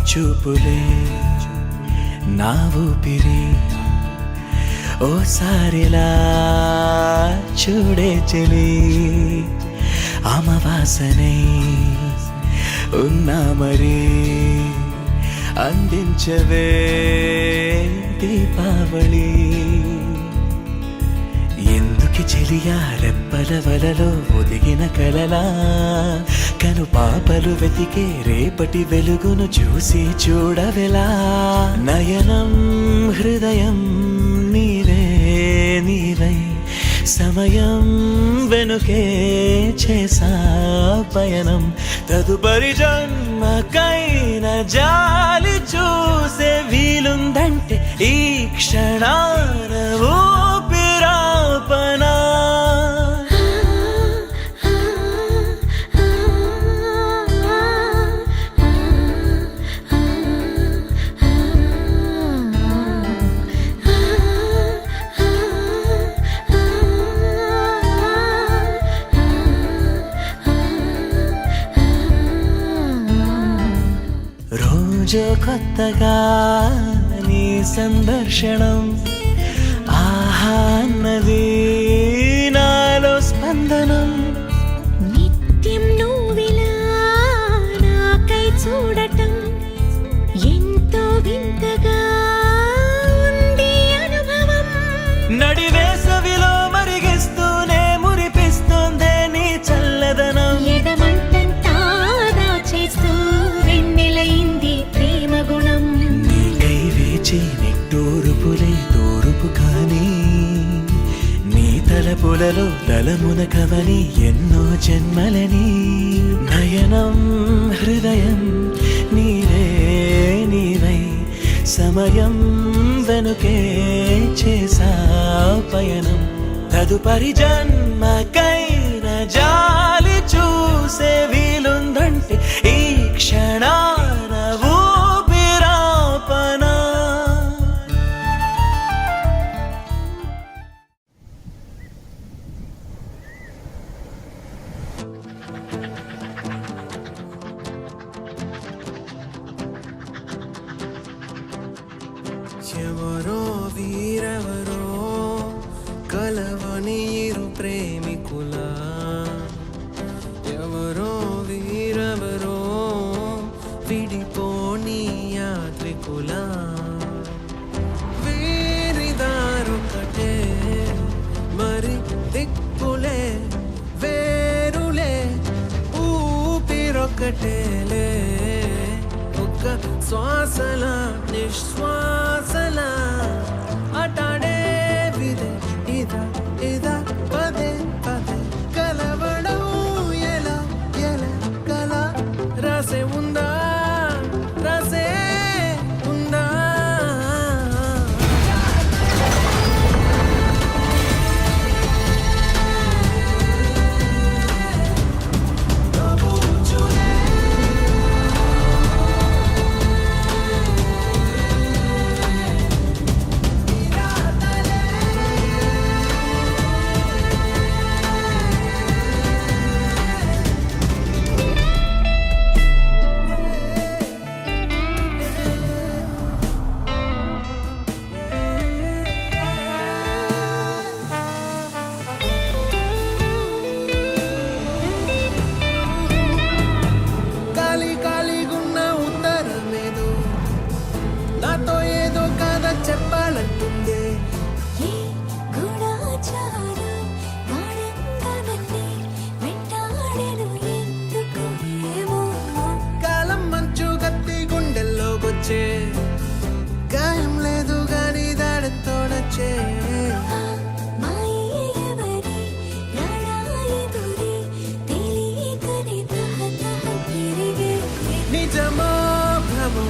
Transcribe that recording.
చూపులే నా ఊపిరి ఓసారిలా చూడే చెలి అమవాసనై ఉన్నా మరి అందించవే దీపావళి ఎందుకి చెలియా రెప్పల వలలో ఒదిగిన కలలా కను పాపలు వెతికే రేపటి వెలుగును చూసి చూడవెలా నయనం హృదయం నీవే నీవై సమయం వెనుకే చేసా పయనం తదుపరి జన్మకైన జాలి చూసే వీలుందంటే ఈ క్షణాన ఊపిరాపనా రోజు కొత్తగా నీ సందర్శనం ఆహా అన్నది నాలో స్పందనం నిత్యం నువ్విలా నాకై చూడటం ఎంతో వింతగా ఉంది అనుభవం నడి వేసవిలో మరిగిస్తూనే మురిపిస్తుందే నీ చల్లదనం ఎదమంటంతా దాచేస్తూ వెన్నెలైంది ప్రేమ గుణం నీకై వేచి నిట్టూరుపులే తూరుపు కానీ నీ తలపులలో తలమున కవని ఎన్నో జన్మలని నయనం హృదయం నీవే నీవై సమయం వెనుకే చేసా పయనం తదుపరి జన్మకైన జాలి చూసే వీలుందంటే ఈ క్షణాన ఊపిరాపనా ఎవరో వీరెవరో కలవని ఇరు ప్రేమికుల ఎవరో వీరెవరో విడిపోని యాత్రికుల వీరిదారొకటే మరి దిక్కులే వేరులే ఊపిరొకటేలే ఒక్క శ్వాసల నిశ్వాసల అటాడే విదే ఇదా ఇదా పదే పదే కలవడం ఎలా ఎలా కల రసే ఉందా రసే ఉందా చెప్పాలంటుందే ఏ గూఢచారం గాఢంగా నన్నే వెంటాడెను ఎందుకు ఏమో కాలం మంచు గత్తి గుండెల్లోకొచ్చే గాయం లేదు గాని దాడంతోడచ్చే మాయే ఎవరి రాడాయెదురే తెలియకనే తహతహ పెరిగే నిజమో భ్రమో